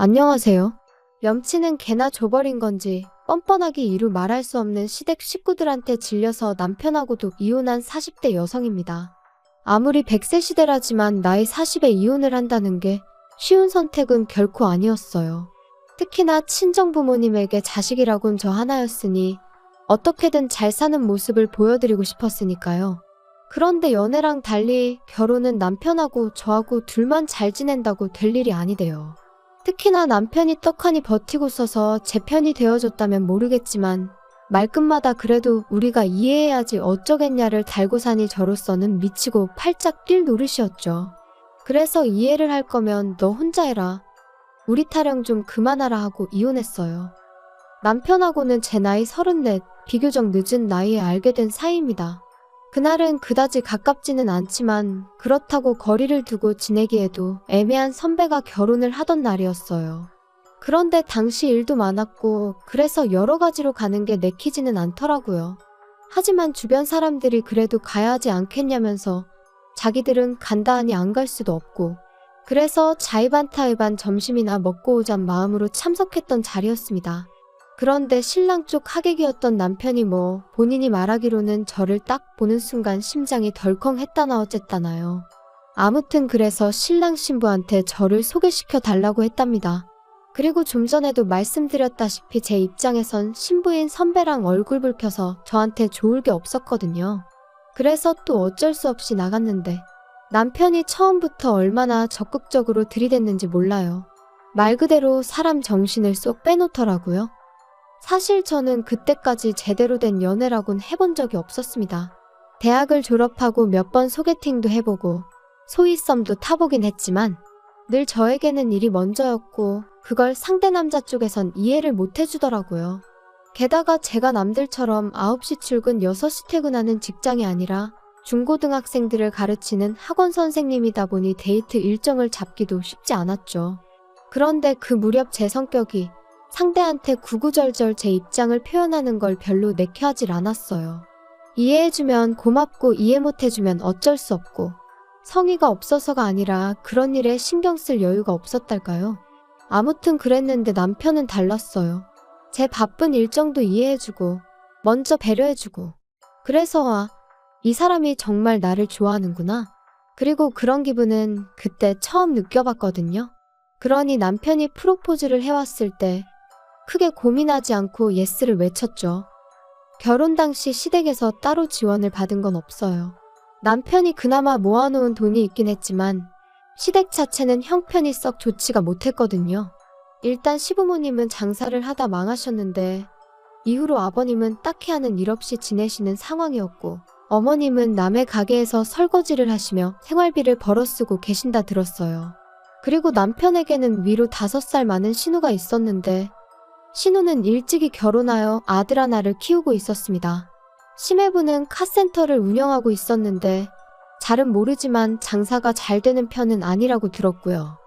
안녕하세요. 염치는 개나 줘버린 건지 뻔뻔하게 이루 말할 수 없는 시댁 식구들한테 질려서 남편하고도 이혼한 40대 여성입니다. 아무리 100세 시대라지만 나이 40에 이혼을 한다는 게 쉬운 선택은 결코 아니었어요. 특히나 친정부모님에게 자식이라곤 저 하나였으니 어떻게든 잘 사는 모습을 보여드리고 싶었으니까요. 그런데 연애랑 달리 결혼은 남편하고 저하고 둘만 잘 지낸다고 될 일이 아니대요. 특히나 남편이 떡하니 버티고 써서 제 편이 되어줬다면 모르겠지만 말끝마다 그래도 우리가 이해해야지 어쩌겠냐를 달고 사니 저로서는 미치고 팔짝 뛸 노릇이었죠. 그래서 이해를 할 거면 너 혼자 해라. 우리 타령 좀 그만하라 하고 이혼했어요. 남편하고는 제 나이 34, 비교적 늦은 나이에 알게 된 사이입니다. 그날은 그다지 가깝지는 않지만 그렇다고 거리를 두고 지내기에도 애매한 선배가 결혼을 하던 날이었어요. 그런데 당시 일도 많았고 그래서 여러 가지로 가는 게 내키지는 않더라고요. 하지만 주변 사람들이 그래도 가야 하지 않겠냐면서 자기들은 간다 하니 안 갈 수도 없고 그래서 자의반타의반 점심이나 먹고 오잔 마음으로 참석했던 자리였습니다. 그런데 신랑 쪽 하객이었던 남편이 본인이 말하기로는 저를 딱 보는 순간 심장이 덜컹 했다나 어쨌다나요. 아무튼 그래서 신랑 신부한테 저를 소개시켜 달라고 했답니다. 그리고 좀 전에도 말씀드렸다시피 제 입장에선 신부인 선배랑 얼굴 붉혀서 저한테 좋을 게 없었거든요. 그래서 또 어쩔 수 없이 나갔는데 남편이 처음부터 얼마나 적극적으로 들이댔는지 몰라요. 말 그대로 사람 정신을 쏙 빼놓더라고요. 사실 저는 그때까지 제대로 된 연애라곤 해본 적이 없었습니다. 대학을 졸업하고 몇 번 소개팅도 해보고 소위 썸도 타보긴 했지만 늘 저에게는 일이 먼저였고 그걸 상대 남자 쪽에선 이해를 못 해주더라고요. 게다가 제가 남들처럼 9시 출근 6시 퇴근하는 직장이 아니라 중고등학생들을 가르치는 학원 선생님이다 보니 데이트 일정을 잡기도 쉽지 않았죠. 그런데 그 무렵 제 성격이 상대한테 구구절절 제 입장을 표현하는 걸 별로 내켜하질 않았어요. 이해해주면 고맙고 이해 못해주면 어쩔 수 없고 성의가 없어서가 아니라 그런 일에 신경 쓸 여유가 없었달까요? 아무튼 그랬는데 남편은 달랐어요. 제 바쁜 일정도 이해해주고 먼저 배려해주고 그래서 이 사람이 정말 나를 좋아하는구나. 그리고 그런 기분은 그때 처음 느껴봤거든요. 그러니 남편이 프로포즈를 해왔을 때 크게 고민하지 않고 예스를 외쳤죠. 결혼 당시 시댁에서 따로 지원을 받은 건 없어요. 남편이 그나마 모아놓은 돈이 있긴 했지만 시댁 자체는 형편이 썩 좋지가 못했거든요. 일단 시부모님은 장사를 하다 망하셨는데 이후로 아버님은 딱히 하는 일 없이 지내시는 상황이었고 어머님은 남의 가게에서 설거지를 하시며 생활비를 벌어 쓰고 계신다 들었어요. 그리고 남편에게는 위로 5살 많은 신우가 있었는데 신우는 일찍이 결혼하여 아들 하나를 키우고 있었습니다. 심해부는 카센터를 운영하고 있었는데 잘은 모르지만 장사가 잘 되는 편은 아니라고 들었고요.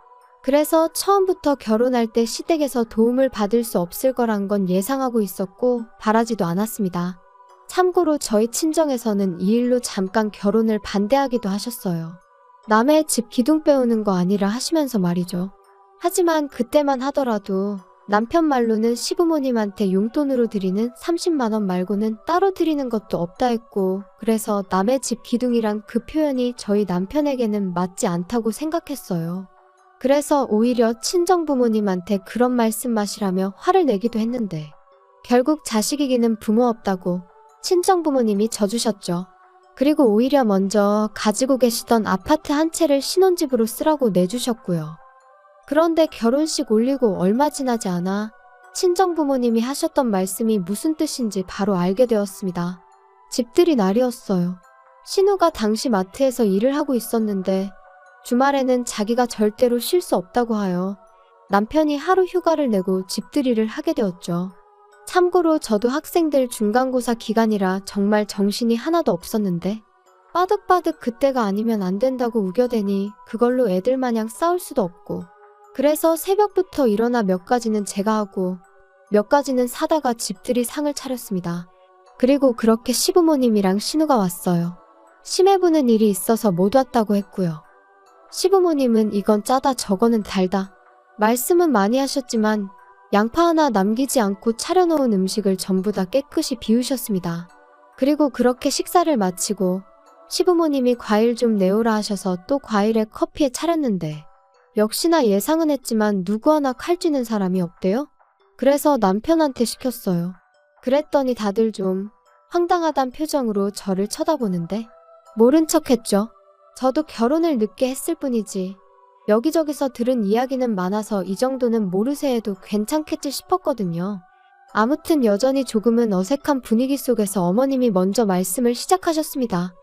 그래서 처음부터 결혼할 때 시댁에서 도움을 받을 수 없을 거란 건 예상하고 있었고 바라지도 않았습니다. 참고로 저희 친정에서는 이 일로 잠깐 결혼을 반대하기도 하셨어요. 남의 집 기둥 빼오는 거 아니라 하시면서 말이죠. 하지만 그때만 하더라도 남편 말로는 시부모님한테 용돈으로 드리는 30만 원 말고는 따로 드리는 것도 없다 했고 그래서 남의 집 기둥이란 그 표현이 저희 남편에게는 맞지 않다고 생각했어요. 그래서 오히려 친정부모님한테 그런 말씀마시라며 화를 내기도 했는데 결국 자식 이기는 부모 없다고 친정부모님이 져주셨죠. 그리고 오히려 먼저 가지고 계시던 아파트 한 채를 신혼집으로 쓰라고 내주셨고요. 그런데 결혼식 올리고 얼마 지나지 않아 친정부모님이 하셨던 말씀이 무슨 뜻인지 바로 알게 되었습니다. 집들이 날이었어요. 신우가 당시 마트에서 일을 하고 있었는데 주말에는 자기가 절대로 쉴 수 없다고 하여 남편이 하루 휴가를 내고 집들이를 하게 되었죠. 참고로 저도 학생들 중간고사 기간이라 정말 정신이 하나도 없었는데 빠득빠득 그때가 아니면 안 된다고 우겨대니 그걸로 애들 마냥 싸울 수도 없고 그래서 새벽부터 일어나 몇 가지는 제가 하고 몇 가지는 사다가 집들이 상을 차렸습니다. 그리고 그렇게 시부모님이랑 신우가 왔어요. 심해부는 일이 있어서 못 왔다고 했고요. 시부모님은 이건 짜다 저거는 달다. 말씀은 많이 하셨지만 양파 하나 남기지 않고 차려놓은 음식을 전부 다 깨끗이 비우셨습니다. 그리고 그렇게 식사를 마치고 시부모님이 과일 좀 내오라 하셔서 또 과일에 커피에 차렸는데 역시나 예상은 했지만 누구 하나 칼 쥐는 사람이 없대요. 그래서 남편한테 시켰어요. 그랬더니 다들 좀 황당하단 표정으로 저를 쳐다보는데 모른 척했죠. 저도 결혼을 늦게 했을 뿐이지 여기저기서 들은 이야기는 많아서 이 정도는 모르쇠 해도 괜찮겠지 싶었거든요. 아무튼 여전히 조금은 어색한 분위기 속에서 어머님이 먼저 말씀을 시작하셨습니다.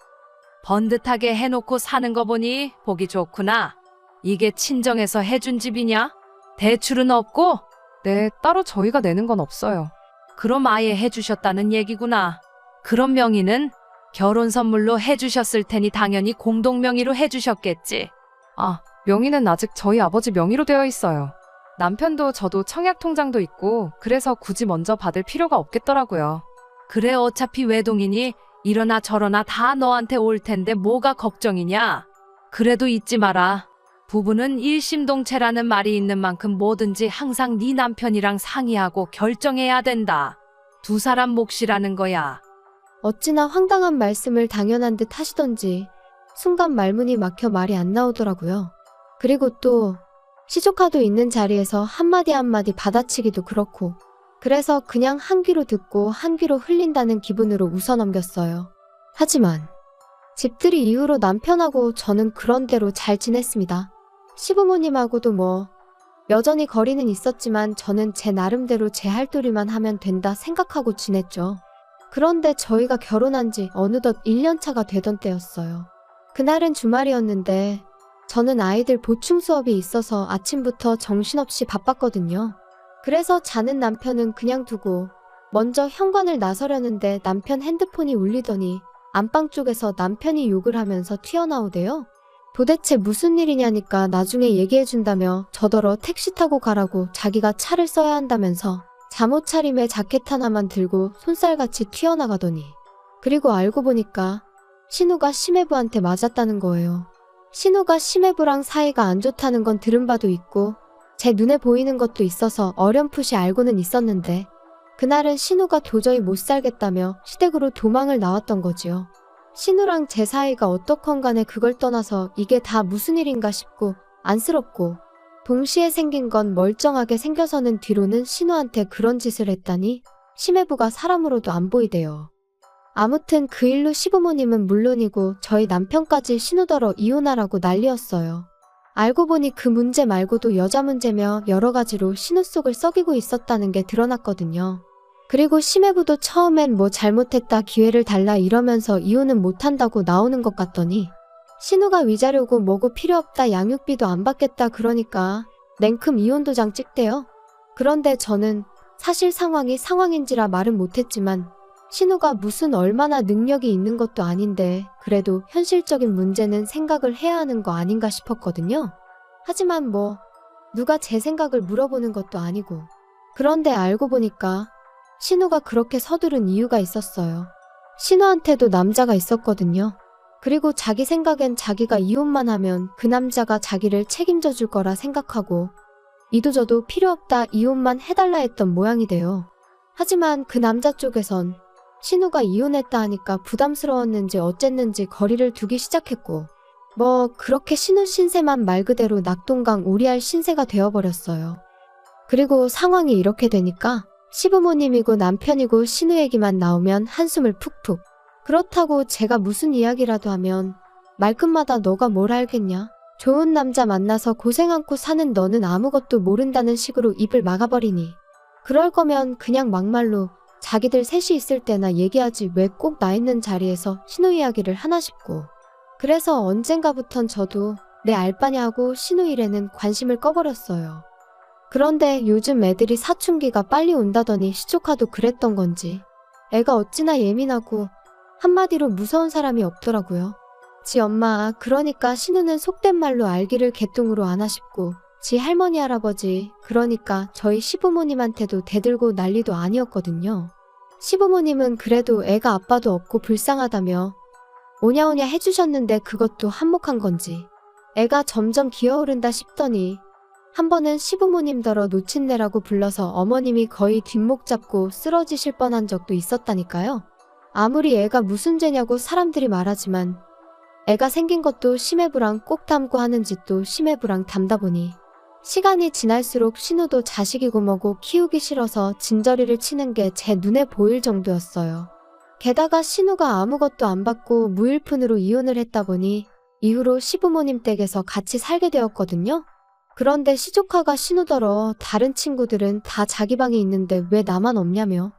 번듯하게 해놓고 사는 거 보니 보기 좋구나. 이게 친정에서 해준 집이냐? 대출은 없고? 네, 따로 저희가 내는 건 없어요. 그럼 아예 해주셨다는 얘기구나. 그럼 명의는 결혼 선물로 해주셨을 테니 당연히 공동 명의로 해주셨겠지. 아, 명의는 아직 저희 아버지 명의로 되어 있어요. 남편도 저도 청약 통장도 있고 그래서 굳이 먼저 받을 필요가 없겠더라고요. 그래 어차피 외동이니 이러나 저러나 다 너한테 올 텐데 뭐가 걱정이냐. 그래도 잊지 마라. 부부는 일심동체라는 말이 있는 만큼 뭐든지 항상 네 남편이랑 상의하고 결정해야 된다. 두 사람 몫이라는 거야. 어찌나 황당한 말씀을 당연한 듯 하시던지 순간 말문이 막혀 말이 안 나오더라고요. 그리고 또 시조카도 있는 자리에서 한마디 한마디 받아치기도 그렇고 그래서 그냥 한 귀로 듣고 한 귀로 흘린다는 기분으로 웃어넘겼어요. 하지만 집들이 이후로 남편하고 저는 그런대로 잘 지냈습니다. 시부모님하고도 뭐 여전히 거리는 있었지만 저는 제 나름대로 제 할도리만 하면 된다 생각하고 지냈죠. 그런데 저희가 결혼한 지 어느덧 1년 차가 되던 때였어요. 그날은 주말이었는데 저는 아이들 보충 수업이 있어서 아침부터 정신없이 바빴거든요. 그래서 자는 남편은 그냥 두고 먼저 현관을 나서려는데 남편 핸드폰이 울리더니 안방 쪽에서 남편이 욕을 하면서 튀어나오대요. 도대체 무슨 일이냐니까 나중에 얘기해준다며 저더러 택시 타고 가라고 자기가 차를 써야 한다면서 잠옷 차림에 자켓 하나만 들고 손살같이 튀어나가더니 그리고 알고 보니까 신우가 시매부한테 맞았다는 거예요. 신우가 시매부랑 사이가 안 좋다는 건 들은 바도 있고 제 눈에 보이는 것도 있어서 어렴풋이 알고는 있었는데 그날은 신우가 도저히 못 살겠다며 시댁으로 도망을 나왔던 거지요. 신우랑 제 사이가 어떻건 간에 그걸 떠나서 이게 다 무슨 일인가 싶고 안쓰럽고 동시에 생긴 건 멀쩡하게 생겨서는 뒤로는 신우한테 그런 짓을 했다니 시매부가 사람으로도 안 보이대요. 아무튼 그 일로 시부모님은 물론이고 저희 남편까지 신우더러 이혼하라고 난리였어요. 알고 보니 그 문제 말고도 여자 문제며 여러 가지로 신우 속을 썩이고 있었다는 게 드러났거든요. 그리고 시매부도 처음엔 뭐 잘못했다 기회를 달라 이러면서 이혼은 못한다고 나오는 것 같더니 신우가 위자료고 뭐고 필요 없다 양육비도 안 받겠다 그러니까 냉큼 이혼 도장 찍대요. 그런데 저는 사실 상황이 상황인지라 말은 못했지만 신우가 무슨 얼마나 능력이 있는 것도 아닌데 그래도 현실적인 문제는 생각을 해야 하는 거 아닌가 싶었거든요. 하지만 뭐 누가 제 생각을 물어보는 것도 아니고 그런데 알고 보니까 신우가 그렇게 서두른 이유가 있었어요. 신우한테도 남자가 있었거든요. 그리고 자기 생각엔 자기가 이혼만 하면 그 남자가 자기를 책임져 줄 거라 생각하고 이도저도 필요 없다 이혼만 해달라 했던 모양이 돼요. 하지만 그 남자 쪽에선 신우가 이혼했다 하니까 부담스러웠는지 어쨌는지 거리를 두기 시작했고 뭐 그렇게 신우 신세만 말 그대로 낙동강 오리알 신세가 되어버렸어요. 그리고 상황이 이렇게 되니까 시부모님이고 남편이고 신우 얘기만 나오면 한숨을 푹푹. 그렇다고 제가 무슨 이야기라도 하면 말끝마다 너가 뭘 알겠냐? 좋은 남자 만나서 고생 않고 사는 너는 아무것도 모른다는 식으로 입을 막아버리니 그럴 거면 그냥 막말로 자기들 셋이 있을 때나 얘기하지 왜 꼭 나 있는 자리에서 신우 이야기를 하나 싶고 그래서 언젠가부턴 저도 내 알바냐 하고 신우 일에는 관심을 꺼버렸어요. 그런데 요즘 애들이 사춘기가 빨리 온다더니 시조카도 그랬던 건지 애가 어찌나 예민하고 한마디로 무서운 사람이 없더라고요. 지 엄마 그러니까 신우는 속된 말로 알기를 개똥으로 아나 싶고 지 할머니 할아버지 그러니까 저희 시부모님한테도 대들고 난리도 아니었거든요. 시부모님은 그래도 애가 아빠도 없고 불쌍하다며 오냐오냐 해주셨는데 그것도 한몫한 건지 애가 점점 기어오른다 싶더니 한 번은 시부모님더러 놓친내라고 불러서 어머님이 거의 뒷목 잡고 쓰러지실 뻔한 적도 있었다니까요. 아무리 애가 무슨 죄냐고 사람들이 말하지만 애가 생긴 것도 심해부랑 꼭 닮고 하는 짓도 심해부랑 닮다 보니 시간이 지날수록 신우도 자식이고 뭐고 키우기 싫어서 진저리를 치는 게 제 눈에 보일 정도였어요. 게다가 신우가 아무것도 안 받고 무일푼으로 이혼을 했다 보니 이후로 시부모님 댁에서 같이 살게 되었거든요. 그런데 시조카가 신우더러 다른 친구들은 다 자기 방에 있는데 왜 나만 없냐며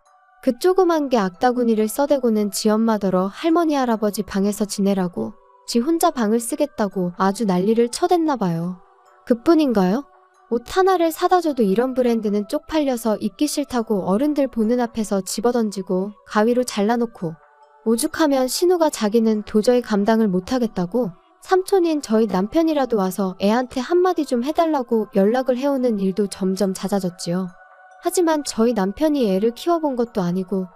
그 조그만 게 악다구니를 써대고는 지 엄마더러 할머니 할아버지 방에서 지내라고 지 혼자 방을 쓰겠다고 아주 난리를 쳐댔나 봐요. 그뿐인가요? 옷 하나를 사다 줘도 이런 브랜드는 쪽팔려서 입기 싫다고 어른들 보는 앞에서 집어던지고 가위로 잘라놓고 오죽하면 신우가 자기는 도저히 감당을 못하겠다고 삼촌인 저희 남편이라도 와서 애한테 한마디 좀 해달라고 연락을 해오는 일도 점점 잦아졌지요. 하지만 저희 남편이 애를 키워본 것도 아니고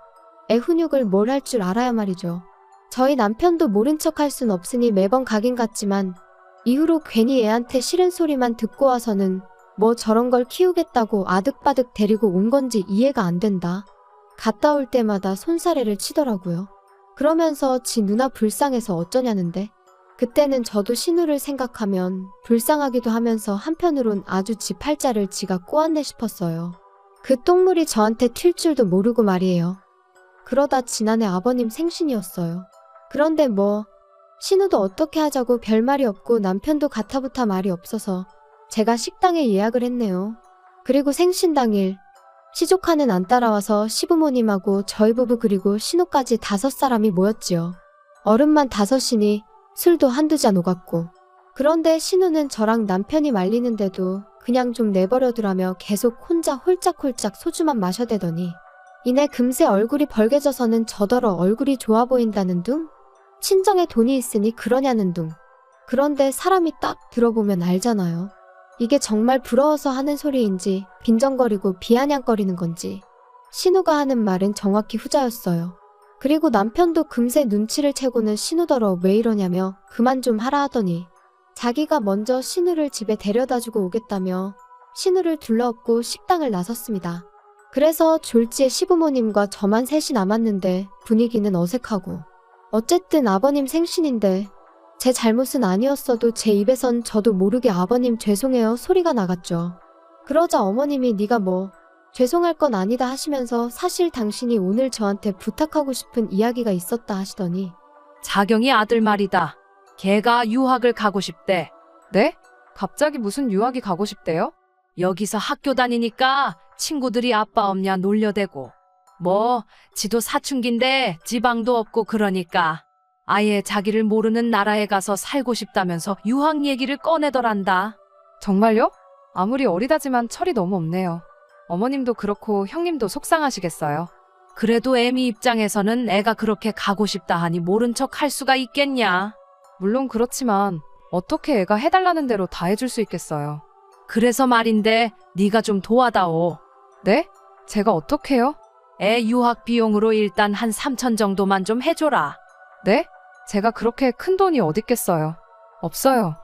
애 훈육을 뭘 할 줄 알아야 말이죠. 저희 남편도 모른 척 할 순 없으니 매번 가긴 갔지만 이후로 괜히 애한테 싫은 소리만 듣고 와서는 뭐 저런 걸 키우겠다고 아득바득 데리고 온 건지 이해가 안 된다. 갔다 올 때마다 손사래를 치더라고요. 그러면서 지 누나 불쌍해서 어쩌냐는데 그때는 저도 신우를 생각하면 불쌍하기도 하면서 한편으론 아주 지 팔자를 지가 꼬았네 싶었어요. 그 똥물이 저한테 튈 줄도 모르고 말이에요. 그러다 지난해 아버님 생신이었어요. 그런데 뭐 신우도 어떻게 하자고 별말이 없고 남편도 가타부타 말이 없어서 제가 식당에 예약을 했네요. 그리고 생신 당일 시조카는 안 따라와서 시부모님하고 저희 부부 그리고 신우까지 5사람이 모였지요. 어른만 5이니 술도 한두 잔 오갔고. 그런데 신우는 저랑 남편이 말리는데도 그냥 좀 내버려두라며 계속 혼자 홀짝홀짝 소주만 마셔대더니 이내 금세 얼굴이 벌개져서는 저더러 얼굴이 좋아 보인다는 둥? 친정에 돈이 있으니 그러냐는 둥. 그런데 사람이 딱 들어보면 알잖아요. 이게 정말 부러워서 하는 소리인지 빈정거리고 비아냥거리는 건지. 신우가 하는 말은 정확히 후자였어요. 그리고 남편도 금세 눈치를 채고는 신우더러 왜 이러냐며 그만 좀 하라 하더니 자기가 먼저 신우를 집에 데려다주고 오겠다며 신우를 둘러엎고 식당을 나섰습니다. 그래서 졸지에 시부모님과 저만 셋이 남았는데 분위기는 어색하고 어쨌든 아버님 생신인데 제 잘못은 아니었어도 제 입에선 저도 모르게 아버님 죄송해요 소리가 나갔죠. 그러자 어머님이 네가 뭐 죄송할 건 아니다 하시면서 사실 당신이 오늘 저한테 부탁하고 싶은 이야기가 있었다 하시더니 자경이 아들 말이다. 걔가 유학을 가고 싶대. 네? 갑자기 무슨 유학이 가고 싶대요? 여기서 학교 다니니까 친구들이 아빠 없냐 놀려대고. 뭐 지도 사춘기인데 지방도 없고 그러니까 아예 자기를 모르는 나라에 가서 살고 싶다면서 유학 얘기를 꺼내더란다. 정말요? 아무리 어리다지만 철이 너무 없네요. 어머님도 그렇고 형님도 속상하시겠어요. 그래도 애미 입장에서는 애가 그렇게 가고 싶다 하니 모른 척 할 수가 있겠냐. 물론 그렇지만 어떻게 애가 해달라는 대로 다 해줄 수 있겠어요. 그래서 말인데 네가 좀 도와다오. 네? 제가 어떡해요? 애 유학 비용으로 일단 한 3천 정도만 좀 해줘라. 네? 제가 그렇게 큰 돈이 어딨겠어요. 없어요.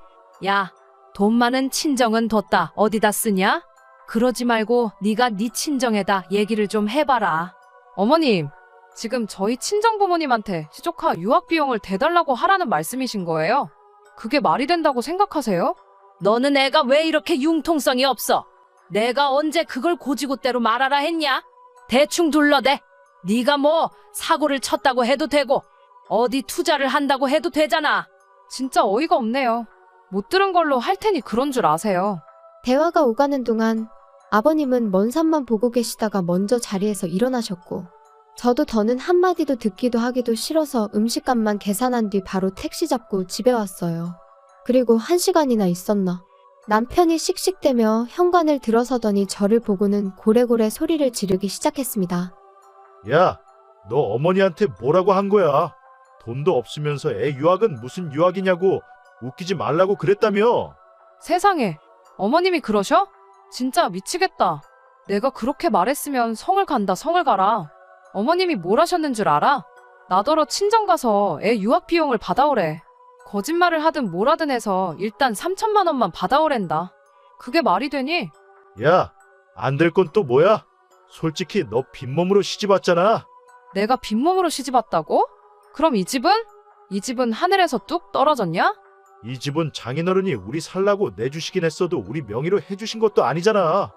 야, 돈 많은 친정은 뒀다 어디다 쓰냐? 그러지 말고 네가 네 친정에다 얘기를 좀 해봐라. 어머님, 지금 저희 친정부모님한테 시조카 유학 비용을 대달라고 하라는 말씀이신 거예요? 그게 말이 된다고 생각하세요? 너는 애가 왜 이렇게 융통성이 없어? 내가 언제 그걸 고지고대로 말하라 했냐? 대충 둘러대. 네가 뭐 사고를 쳤다고 해도 되고 어디 투자를 한다고 해도 되잖아. 진짜 어이가 없네요. 못 들은 걸로 할 테니 그런 줄 아세요. 대화가 오가는 동안 아버님은 먼 산만 보고 계시다가 먼저 자리에서 일어나셨고 저도 더는 한마디도 듣기도 하기도 싫어서 음식값만 계산한 뒤 바로 택시 잡고 집에 왔어요. 그리고 1시간이나 있었나. 남편이 씩씩대며 현관을 들어서더니 저를 보고는 고래고래 소리를 지르기 시작했습니다. 야, 너 어머니한테 뭐라고 한 거야? 돈도 없으면서 애 유학은 무슨 유학이냐고 웃기지 말라고 그랬다며. 세상에, 어머님이 그러셔? 진짜 미치겠다. 내가 그렇게 말했으면 성을 간다 성을 가라. 어머님이 뭘 하셨는 줄 알아? 나더러 친정 가서 애 유학 비용을 받아오래. 거짓말을 하든 뭘 하든 해서 일단 3천만 원만 받아오랜다. 그게 말이 되니? 야, 안 될 건 또 뭐야? 솔직히 너 빈몸으로 시집 왔잖아. 내가 빈몸으로 시집왔다고? 그럼 이 집은? 이 집은 하늘에서 뚝 떨어졌냐? 이 집은 장인어른이 우리 살라고 내주시긴 했어도 우리 명의로 해주신 것도 아니잖아.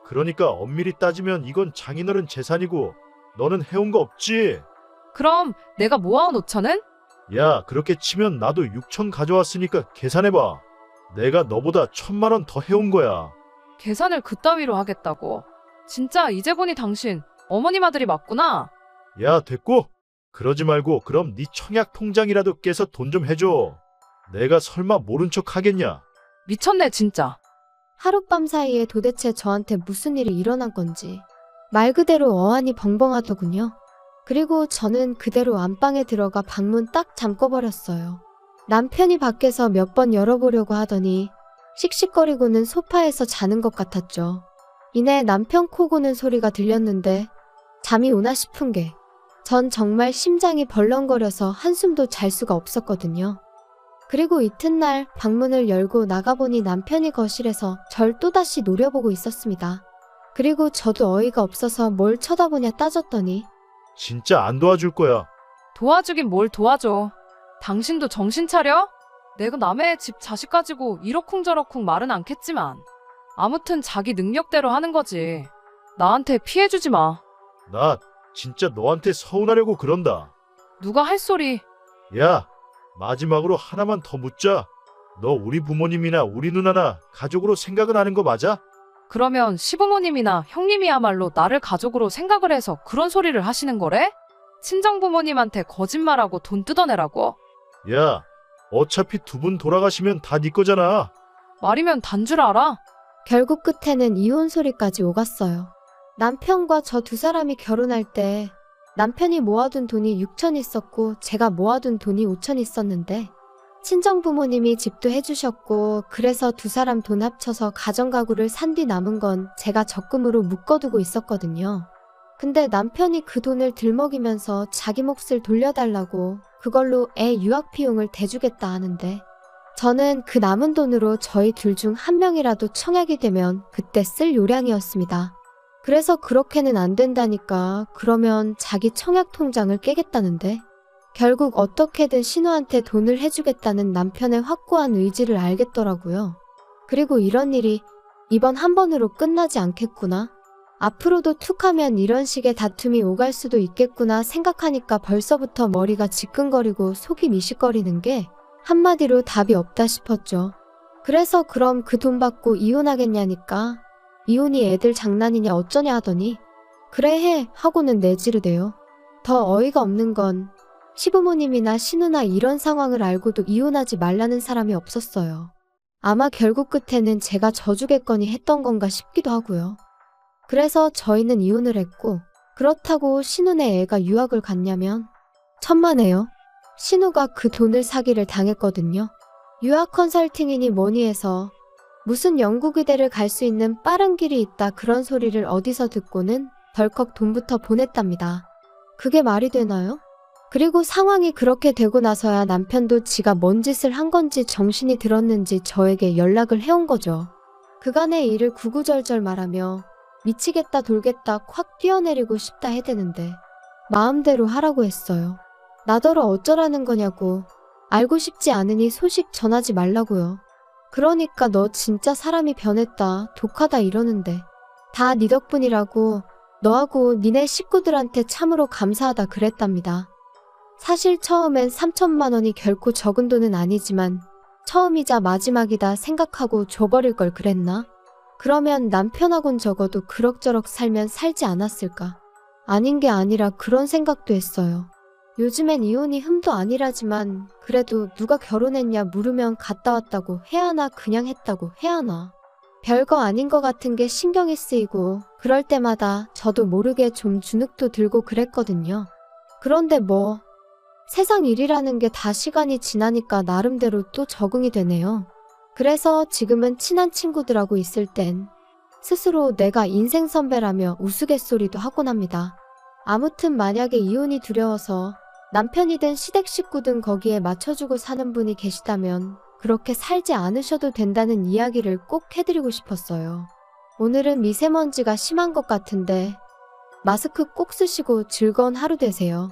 그러니까 엄밀히 따지면 이건 장인어른 재산이고 너는 해온 거 없지? 그럼 내가 모아온 5천은? 야, 그렇게 치면 나도 6천 가져왔으니까 계산해봐. 내가 너보다 1,000만 원 더 해온 거야. 계산을 그따위로 하겠다고. 진짜 이제 보니 당신 어머님 아들이 맞구나. 야, 됐고? 그러지 말고 그럼 네 청약 통장이라도 깨서 돈 좀 해줘. 내가 설마 모른 척 하겠냐? 미쳤네 진짜. 하룻밤 사이에 도대체 저한테 무슨 일이 일어난 건지 말 그대로 어안이 벙벙하더군요. 그리고 저는 그대로 안방에 들어가 방문 딱 잠궈버렸어요. 남편이 밖에서 몇 번 열어보려고 하더니 씩씩거리고는 소파에서 자는 것 같았죠. 이내 남편 코 고는 소리가 들렸는데 잠이 오나 싶은 게 전 정말 심장이 벌렁거려서 한숨도 잘 수가 없었거든요. 그리고 이튿날 방문을 열고 나가보니 남편이 거실에서 절 또다시 노려보고 있었습니다. 그리고 저도 어이가 없어서 뭘 쳐다보냐 따졌더니 진짜 안 도와줄 거야. 도와주긴 뭘 도와줘. 당신도 정신 차려? 내가 남의 집 자식 가지고 이러쿵저러쿵 말은 않겠지만 아무튼 자기 능력대로 하는 거지. 나한테 피해주지 마. 나 진짜 너한테 서운하려고 그런다. 누가 할 소리. 야, 마지막으로 하나만 더 묻자. 너 우리 부모님이나 우리 누나나 가족으로 생각은 하는 거 맞아? 그러면 시부모님이나 형님이야말로 나를 가족으로 생각을 해서 그런 소리를 하시는 거래? 친정부모님한테 거짓말하고 돈 뜯어내라고? 야, 어차피 두 분 돌아가시면 다 네 거잖아. 말이면 단 줄 알아? 결국 끝에는 이혼 소리까지 오갔어요. 남편과 저 두 사람이 결혼할 때 남편이 모아둔 돈이 6천 있었고 제가 모아둔 돈이 5천 있었는데 친정부모님이 집도 해주셨고 그래서 두 사람 돈 합쳐서 가정가구를 산 뒤 남은 건 제가 적금으로 묶어두고 있었거든요. 근데 남편이 그 돈을 들먹이면서 자기 몫을 돌려달라고 그걸로 애 유학 비용을 대주겠다 하는데 저는 그 남은 돈으로 저희 둘 중 한 명이라도 청약이 되면 그때 쓸 요량이었습니다. 그래서 그렇게는 안 된다니까 그러면 자기 청약 통장을 깨겠다는데 결국 어떻게든 신우한테 돈을 해주겠다는 남편의 확고한 의지를 알겠더라고요. 그리고 이런 일이 이번 한 번으로 끝나지 않겠구나. 앞으로도 툭하면 이런 식의 다툼이 오갈 수도 있겠구나 생각하니까 벌써부터 머리가 지끈거리고 속이 미식거리는 게 한마디로 답이 없다 싶었죠. 그래서 그럼 그 돈 받고 이혼하겠냐니까 이혼이 애들 장난이냐 어쩌냐 하더니 그래 해 하고는 내지르대요. 더 어이가 없는 건 시부모님이나 신우나 이런 상황을 알고도 이혼하지 말라는 사람이 없었어요. 아마 결국 끝에는 제가 져주겠거니 했던 건가 싶기도 하고요. 그래서 저희는 이혼을 했고 그렇다고 신우네 애가 유학을 갔냐면 천만에요. 신우가 그 돈을 사기를 당했거든요. 유학 컨설팅이니 뭐니 해서 무슨 영국의대를 갈 수 있는 빠른 길이 있다 그런 소리를 어디서 듣고는 덜컥 돈부터 보냈답니다. 그게 말이 되나요? 그리고 상황이 그렇게 되고 나서야 남편도 지가 뭔 짓을 한 건지 정신이 들었는지 저에게 연락을 해온 거죠. 그간의 일을 구구절절 말하며 미치겠다 돌겠다 콱 뛰어내리고 싶다 해대는데 마음대로 하라고 했어요. 나더러 어쩌라는 거냐고. 알고 싶지 않으니 소식 전하지 말라고요. 그러니까 너 진짜 사람이 변했다 독하다 이러는데 다 네 덕분이라고 너하고 니네 식구들한테 참으로 감사하다 그랬답니다. 사실 처음엔 3천만 원이 결코 적은 돈은 아니지만 처음이자 마지막이다 생각하고 줘버릴 걸 그랬나? 그러면 남편하곤 적어도 그럭저럭 살면 살지 않았을까? 아닌 게 아니라 그런 생각도 했어요. 요즘엔 이혼이 흠도 아니라지만 그래도 누가 결혼했냐 물으면 갔다 왔다고 해야 하나 그냥 했다고 해야 하나. 별거 아닌 것 같은 게 신경이 쓰이고 그럴 때마다 저도 모르게 좀 주눅도 들고 그랬거든요. 그런데 뭐 세상 일이라는 게 다 시간이 지나니까 나름대로 또 적응이 되네요. 그래서 지금은 친한 친구들하고 있을 땐 스스로 내가 인생 선배라며 우스갯소리도 하곤 합니다. 아무튼 만약에 이혼이 두려워서 남편이든 시댁 식구든 거기에 맞춰주고 사는 분이 계시다면 그렇게 살지 않으셔도 된다는 이야기를 꼭 해드리고 싶었어요. 오늘은 미세먼지가 심한 것 같은데 마스크 꼭 쓰시고 즐거운 하루 되세요.